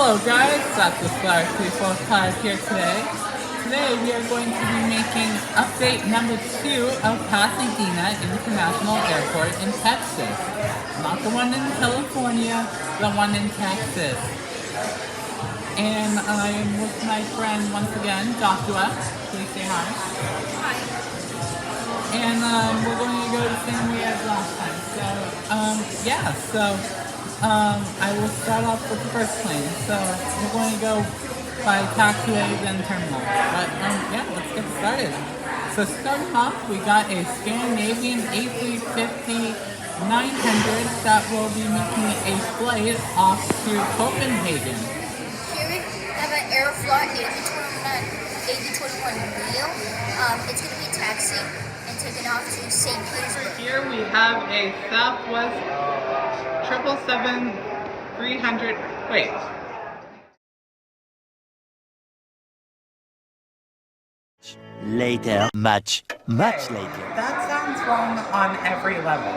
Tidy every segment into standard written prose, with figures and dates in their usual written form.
Hello guys, Dr. Star 345 here today. Today we are going to be making update number 2 of Pasadena International Airport in Texas. Not the one in California, the one in Texas. And I am with my friend once again, Joshua. Please say hi. Hi. And we're going to go the same way as last time. I will start off with the first plane. So we're going to go by taxiway then terminal. But let's get started. So starting off, we got a Scandinavian A350-900 that will be making a flight off to Copenhagen. Here we have an Aeroflot A321 Neo. It's going to be taxiing and taking off to St. Petersburg. Here we have a Southwest 777-300. Wait. Later, much later. That sounds wrong on every level.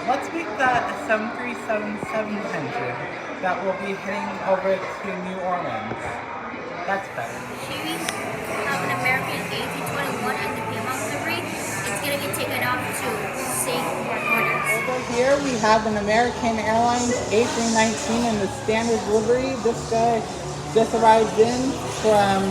Let's make that a 737-700 that will be heading over to New Orleans. That's better. Here we have an American A321 in the Piedmont livery. It's going to be taken off to St. Petersburg. Over here we have an American Airlines A319 in the standard livery. This guy just arrived in from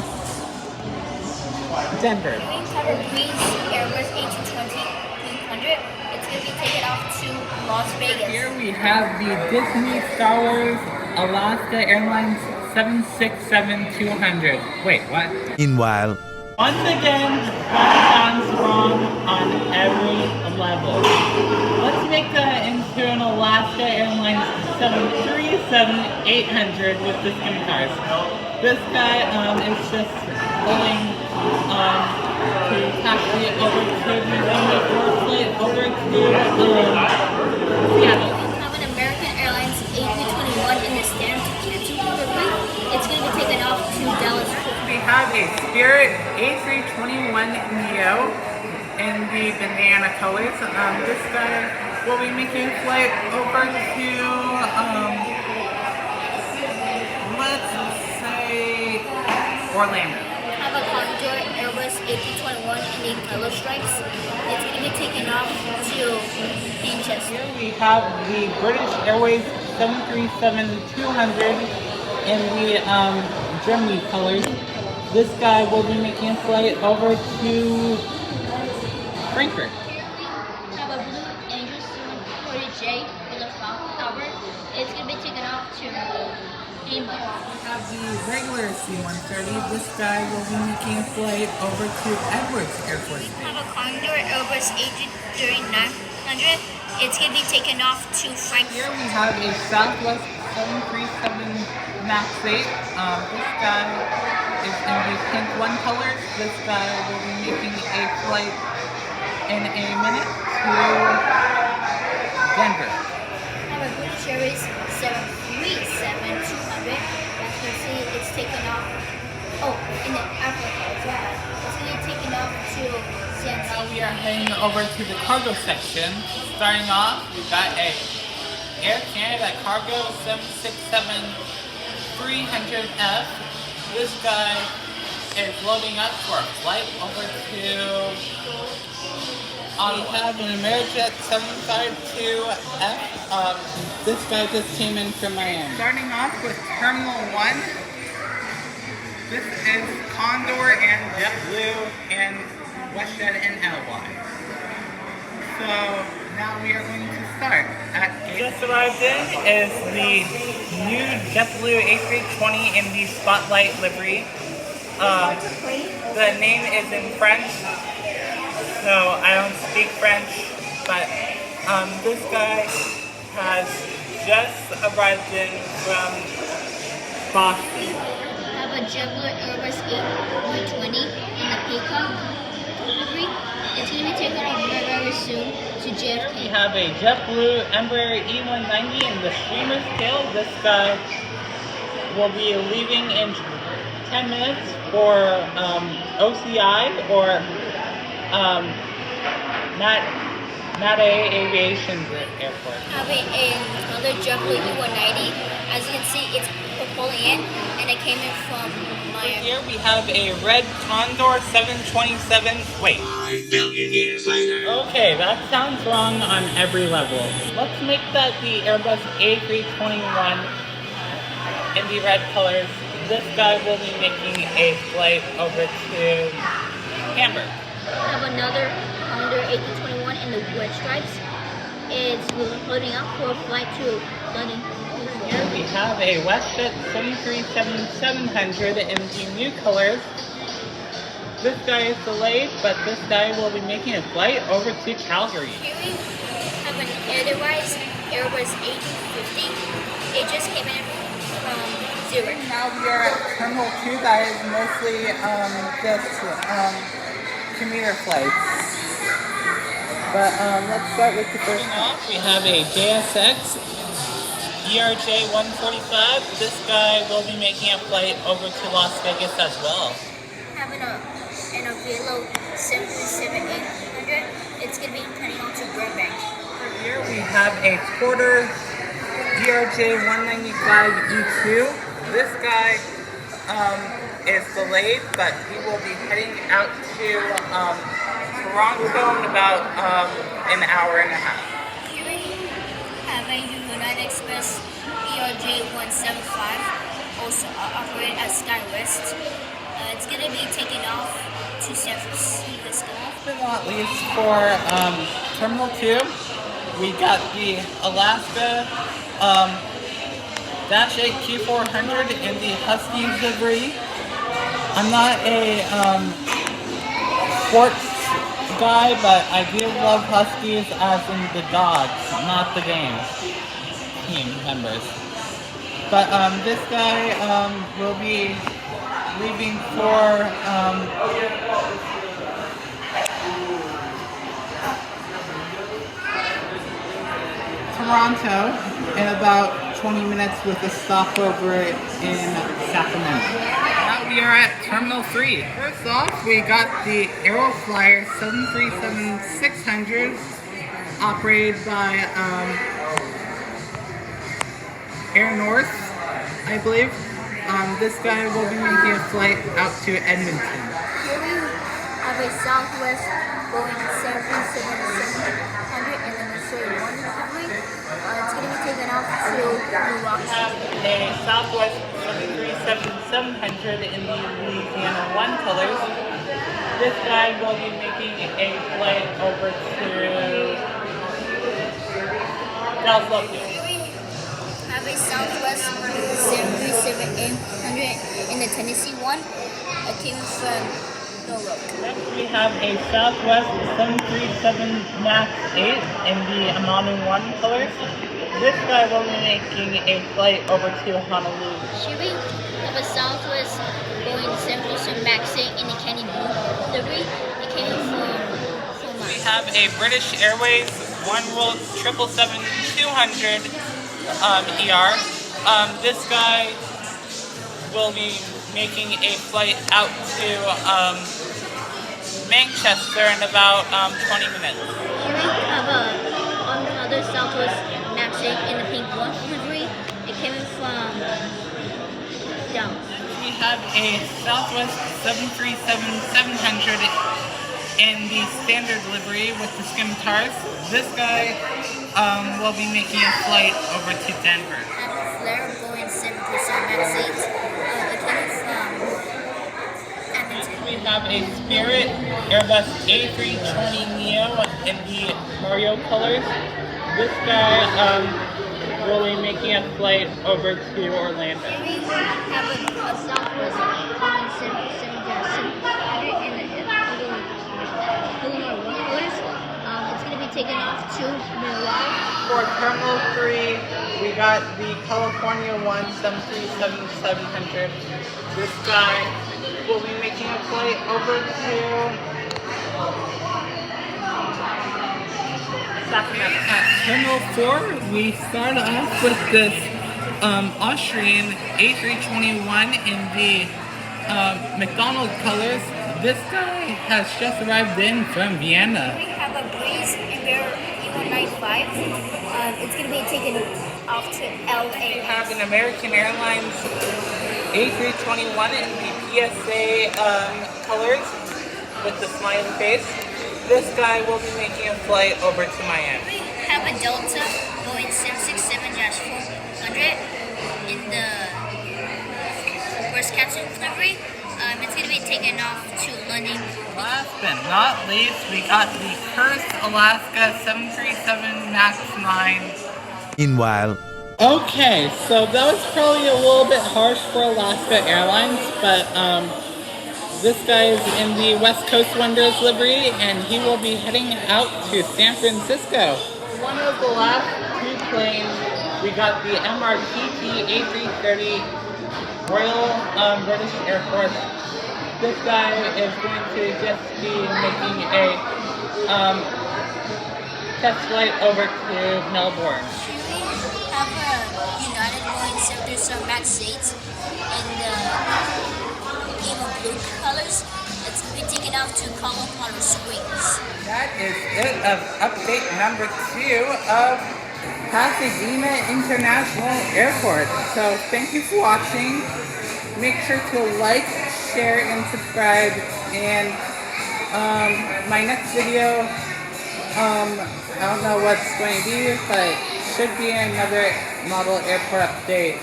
Denver. Here we have a Breeze Airbus A220-300. It's going to be taken off to Las Vegas. Here we have the Disney Star Wars Alaska Airlines 767-200. Wait, what? Meanwhile, once again, that sounds wrong on every level. Let's make that into an Alaska Airlines 737-800 with the skim cars. This guy is just pulling to taxi it over to the runway 4 flight over to Seattle. We have an American Airlines A321 in the standard to livery. It's going to be taken off to Dallas. We have a Spirit A321neo in the banana colors. This guy will be making a flight over to, let's say, Orlando. We have a Condor Airbus A321 in the color stripes. It's going to be taken off to Manchester. Here we have the British Airways 737-200 in the Germany colors. This guy will be making a flight over to Frankfurt. Here we have a Blue Angel C-140J with a Falcon tower. It's going to be taken off to Hamburg. We have the regular C-130. This guy will be making a flight over to Edwards Air Force We Base. have a Condor Airbus A330-900. It's going to be taken off to Frankfurt. Here we have a Southwest 737 MAX 8. This guy is in the pink 1 colors. This guy will be making a flight in a minute to Denver. We have a British Airways 737-200. As you can see, it's taken off. Oh, in the Africa as well. It's going to be taken off to San Now we Diego. are heading over to the cargo section. Starting off, we've got a Air Canada Cargo 767-300F. This guy is loading up for a flight over to... we have an Amerijet 752F. This guy just came in from Miami. Starting off with Terminal 1. This is Condor and JetBlue and WestJet and Airline. So now we are going to start at just arrived in is the new JetBlue A320 in the Spotlight livery. The name is in French, so I don't speak French, but this guy has just arrived in from Boston. We have a JetBlue Airbus A320 in the Peacock livery. It's going to be taken off very soon to JFK. We have a JetBlue Embraer E190 in the streamer's tail. This guy will be leaving in 10 minutes for OCI or Not a aviation airport. Having another JetBlue E190. As you can see, it's pulling in, and it came in from Miami. Here we have a red Condor 727. Wait. 5 billion years later. Okay, that sounds wrong on every level. Let's make that the Airbus A321 in the red colors. This guy will be making a flight over to Hamburg. I have another Condor A321 in the red stripes. It's loading up for a flight to London. Here we have a WestJet 737-700 in the new colors. This guy is delayed, but this guy will be making a flight over to Calgary. Here we have an Edelweiss Airbus A250. It just came in from Zurich. Now we are at Terminal 2. That is mostly just commuter flights. But let's start with the first one. We have a JSX ERJ 145. This guy will be making a flight over to Las Vegas as well. Having a Velo 737-800. It's going to be turning on to Burbank. Here we have a Porter DRJ 195 E2. This guy is delayed, but he will be heading out to Toronto in about an hour and a half. Here we have a United Express ERJ 175, also operated at SkyWest. It's going to be taking off to San Francisco. Last but not least, for Terminal 2, we got the Alaska Dash 8 Q400 in the Husky livery. I'm not a sports guy, but I do love Huskies as in the dogs, not the game team members. But this guy will be leaving for Toronto in about 20 minutes with a stopover in Sacramento. Now we are at Terminal 3. First off, we got the Aeroflyer 737-600 operated by Air North, I believe. This guy will be making a flight out to Edmonton. Here we have a Southwest Boeing 737-700 in the Missouri 1 recovery. It's going to be taken off to New Rock. We have a Southwest 737-700 in the Louisiana 1 colors. This guy will be making a flight over to Dallas Locust. Have a Southwest 737-800 in the Tennessee 1. It came from Norwalk. Next we have a Southwest 737 MAX 8 in the Amanu 1 colors. This guy will be making a flight over to Honolulu. Here we have a Southwest Boeing 737 MAX 8 in the Candy Blue livery. It came from We have a British Airways One World 777-200 ER. This guy will be making a flight out to Manchester in about 20 minutes. Here we have another Southwest MAX 8 in the pink 1 livery. It came in from down. We have a Southwest 737-700 in the standard livery with the scimitars. This guy will be making a flight over to Denver. And Flair Boeing 737 MAX 8. It came from Edmonton. We have a Spirit Airbus A320neo in the Mario colors. This guy will be making a flight over to Orlando. Here we have a Southwest Boeing 737-700 in the Illinois 1 colors. It's going to be taken off to Milwaukee. For Terminal 3, we got the California 1 737-700. This guy will be making a flight over to Sacramento. At Terminal 4, we start off with this Austrian A321 in the McDonald's colors. This guy has just arrived in from Vienna. We have have a Breeze Embraer E195. It's going to be taken off to LA. We have an American Airlines A321 in the PSA colors with the smiley face. This guy will be making a flight over to Miami. We have a Delta Boeing 767-400 in the reverse capsule delivery. It's going to be taken off to London. Last but not least, we got the First Alaska 737 MAX 9. Meanwhile, Okay, so that was probably a little bit harsh for Alaska Airlines, but this guy is in the West Coast Wonders livery, and he will be heading out to San Francisco. One of the last two planes, we got the MRTT A330 Royal British Air Force. This guy is going to just be making a test flight over to Melbourne. We have a United Boeing 737 MAX 8 in the Eva blue colors. It's going to be taken off to Colorado Springs. That is it of update number 2 of Pasadena International Airport. So thank you for watching. Make sure to like, share, and subscribe. And my next video, I don't know what's going to be, but should be another model airport update.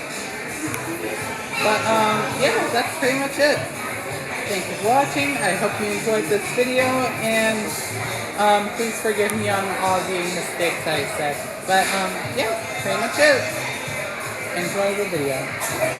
But yeah, that's pretty much it. Thank you for watching. I hope you enjoyed this video, and please forgive me on all the mistakes I said. But yeah, pretty much it. Enjoy the video.